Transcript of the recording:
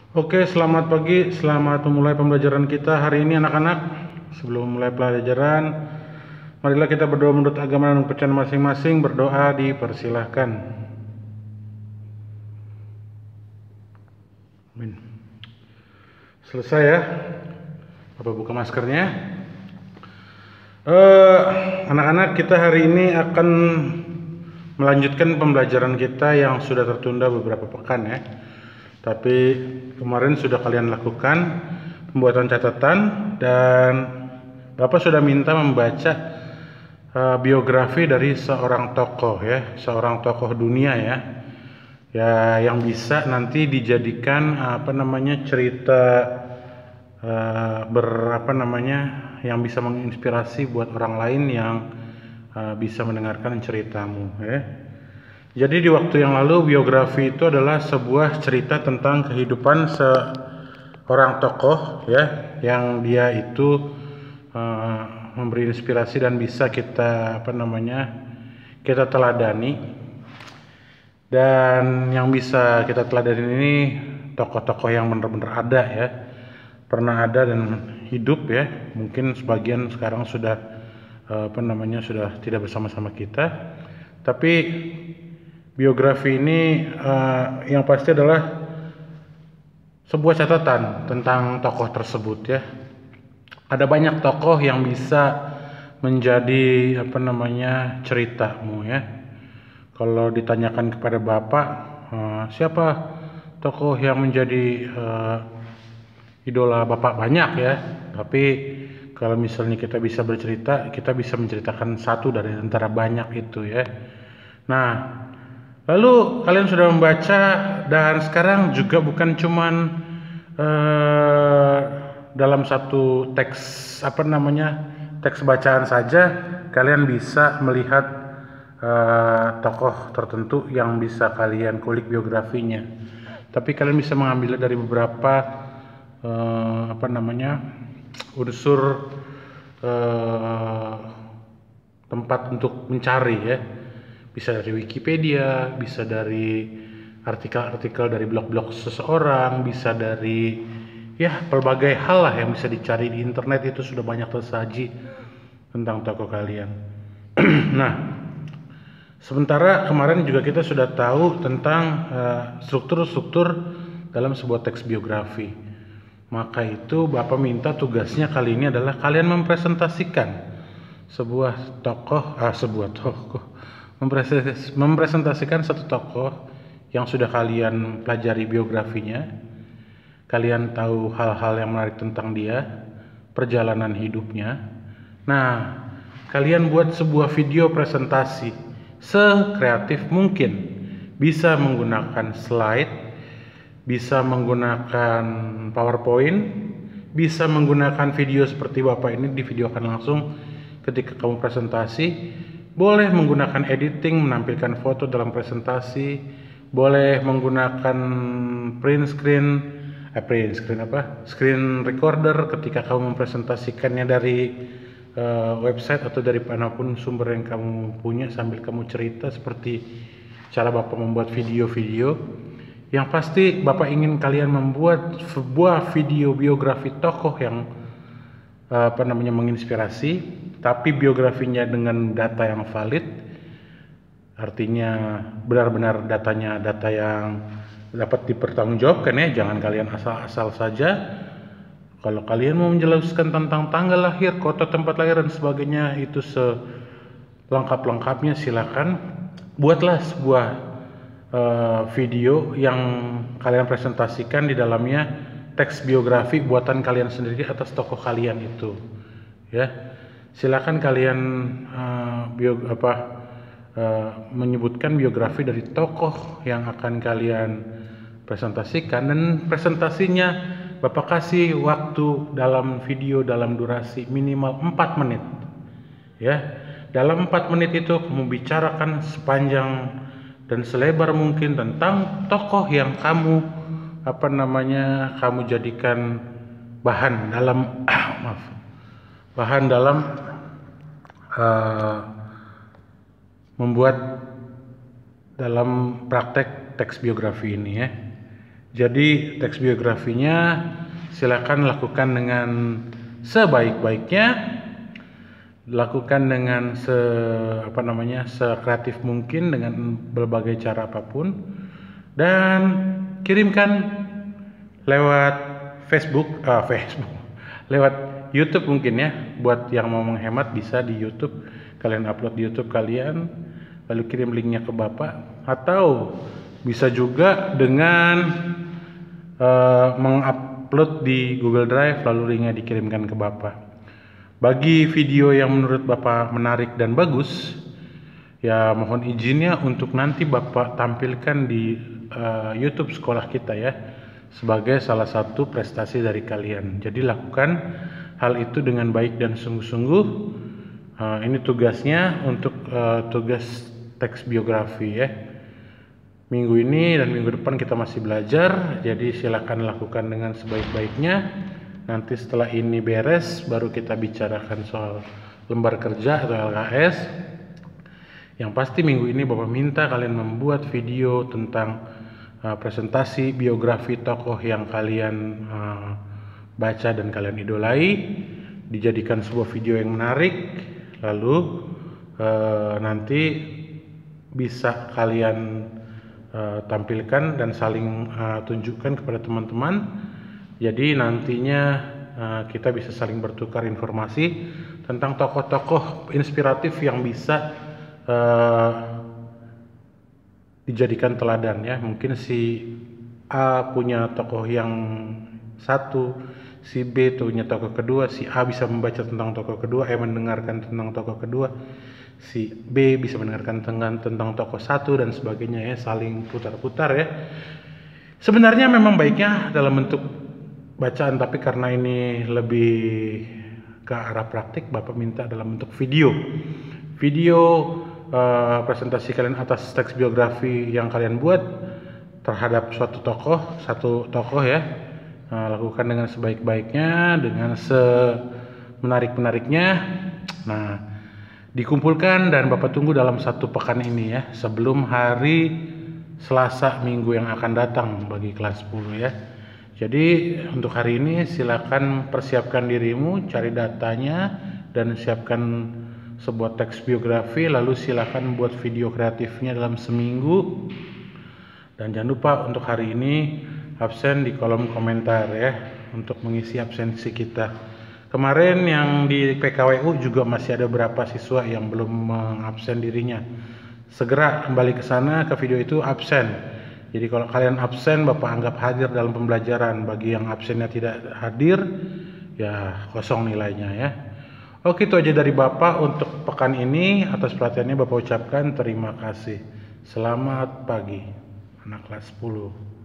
Oke, selamat pagi, selamat memulai pembelajaran kita hari ini anak-anak. Sebelum mulai pelajaran, marilah kita berdoa menurut agama dan kepercayaan masing-masing. Berdoa dipersilahkan. Amin. Selesai ya. Bapak buka maskernya. Anak-anak, kita hari ini akan melanjutkan pembelajaran kita yang sudah tertunda beberapa pekan ya. Tapi kemarin sudah kalian lakukan pembuatan catatan dan Bapak sudah minta membaca biografi dari seorang tokoh ya, seorang tokoh dunia ya. Ya, yang bisa nanti dijadikan cerita yang bisa menginspirasi buat orang lain yang bisa mendengarkan ceritamu ya. Jadi di waktu yang lalu biografi itu adalah sebuah cerita tentang kehidupan seorang tokoh ya, yang dia itu memberi inspirasi dan bisa kita kita teladani. Dan yang bisa kita teladani ini tokoh-tokoh yang benar-benar ada ya, pernah ada dan hidup ya. Mungkin sebagian sekarang sudah sudah tidak bersama-sama kita, tapi biografi ini yang pasti adalah sebuah catatan tentang tokoh tersebut ya. Ada banyak tokoh yang bisa menjadi ceritamu ya. Kalau ditanyakan kepada Bapak, siapa tokoh yang menjadi idola Bapak? Banyak ya. Tapi kalau misalnya kita bisa bercerita, kita bisa menceritakan satu dari antara banyak itu ya. Nah, lalu kalian sudah membaca dan sekarang juga bukan cuman dalam satu teks teks bacaan saja kalian bisa melihat tokoh tertentu yang bisa kalian kulik biografinya. Tapi kalian bisa mengambilnya dari beberapa unsur tempat untuk mencari ya. Bisa dari Wikipedia, bisa dari artikel-artikel dari blog-blog seseorang, bisa dari ya pelbagai hal lah yang bisa dicari di internet. Itu sudah banyak tersaji tentang tokoh kalian. Nah, sementara kemarin juga kita sudah tahu tentang struktur-struktur dalam sebuah teks biografi. Maka itu Bapak minta tugasnya kali ini adalah kalian mempresentasikan mempresentasikan satu tokoh yang sudah kalian pelajari biografinya. Kalian tahu hal-hal yang menarik tentang dia, perjalanan hidupnya. Nah, kalian buat sebuah video presentasi sekreatif mungkin. Bisa menggunakan slide, bisa menggunakan PowerPoint, bisa menggunakan video seperti Bapak ini divideokan langsung ketika kamu presentasi. Boleh menggunakan editing, menampilkan foto dalam presentasi, boleh menggunakan screen recorder ketika kamu mempresentasikannya dari website atau dari manapun sumber yang kamu punya sambil kamu cerita seperti cara Bapak membuat video-video. Yang pasti Bapak ingin kalian membuat sebuah video biografi tokoh yang menginspirasi, tapi biografinya dengan data yang valid. Artinya benar-benar datanya data yang dapat dipertanggungjawabkan ya. Jangan kalian asal-asal saja. Kalau kalian mau menjelaskan tentang tanggal lahir, kota tempat lahir dan sebagainya, itu selengkap-lengkapnya silakan. Buatlah sebuah video yang kalian presentasikan di dalamnya teks biografi buatan kalian sendiri atas tokoh kalian itu ya. Silakan kalian menyebutkan biografi dari tokoh yang akan kalian presentasikan, dan presentasinya Bapak kasih waktu dalam video dalam durasi minimal 4 menit ya. Dalam 4 menit itu kamu bicarakan sepanjang dan selebar mungkin tentang tokoh yang kamu kamu jadikan bahan dalam membuat dalam praktek teks biografi ini ya. Jadi teks biografinya silakan lakukan dengan sebaik-baiknya, lakukan dengan sekreatif mungkin dengan berbagai cara apapun, dan kirimkan lewat Facebook, lewat YouTube mungkin ya. Buat yang mau menghemat bisa di YouTube, kalian upload di YouTube kalian, lalu kirim linknya ke Bapak, atau bisa juga dengan mengupload di Google Drive lalu linknya dikirimkan ke Bapak. Bagi video yang menurut Bapak menarik dan bagus, ya mohon izinnya untuk nanti Bapak tampilkan di YouTube sekolah kita ya, sebagai salah satu prestasi dari kalian. Jadi lakukan hal itu dengan baik dan sungguh-sungguh. Ini tugasnya untuk tugas teks biografi ya. Minggu ini dan minggu depan kita masih belajar, jadi silakan lakukan dengan sebaik-baiknya. Nanti setelah ini beres, baru kita bicarakan soal lembar kerja atau LKS. Yang pasti minggu ini Bapak minta kalian membuat video tentang presentasi biografi tokoh yang kalian baca dan kalian idolai, dijadikan sebuah video yang menarik, lalu nanti bisa kalian tampilkan dan saling tunjukkan kepada teman-teman. Jadi nantinya kita bisa saling bertukar informasi tentang tokoh-tokoh inspiratif yang bisa dijadikan teladan ya. Mungkin si A punya tokoh yang satu, si B punya tokoh kedua, si A bisa membaca tentang tokoh kedua, mendengarkan tentang tokoh kedua, si B bisa mendengarkan tentang tokoh satu dan sebagainya ya, saling putar-putar ya. Sebenarnya memang baiknya dalam bentuk bacaan, tapi karena ini lebih ke arah praktik, Bapak minta dalam bentuk video presentasi kalian atas teks biografi yang kalian buat terhadap satu tokoh ya. Lakukan dengan sebaik-baiknya, dengan semenarik-menariknya. Nah, dikumpulkan dan Bapak tunggu dalam 1 pekan ini ya, sebelum hari Selasa minggu yang akan datang bagi kelas 10 ya. Jadi untuk hari ini silakan persiapkan dirimu, cari datanya dan siapkan sebuah teks biografi, lalu silakan buat video kreatifnya dalam seminggu. Dan jangan lupa untuk hari ini absen di kolom komentar ya, untuk mengisi absensi kita. Kemarin yang di PKWU juga masih ada beberapa siswa yang belum mengabsen dirinya. Segera kembali ke sana, ke video itu absen. Jadi kalau kalian absen, Bapak anggap hadir dalam pembelajaran. Bagi yang absennya tidak hadir, ya kosong nilainya ya. Oke, itu aja dari Bapak untuk pekan ini. Atas perhatiannya Bapak ucapkan terima kasih. Selamat pagi, anak kelas 10.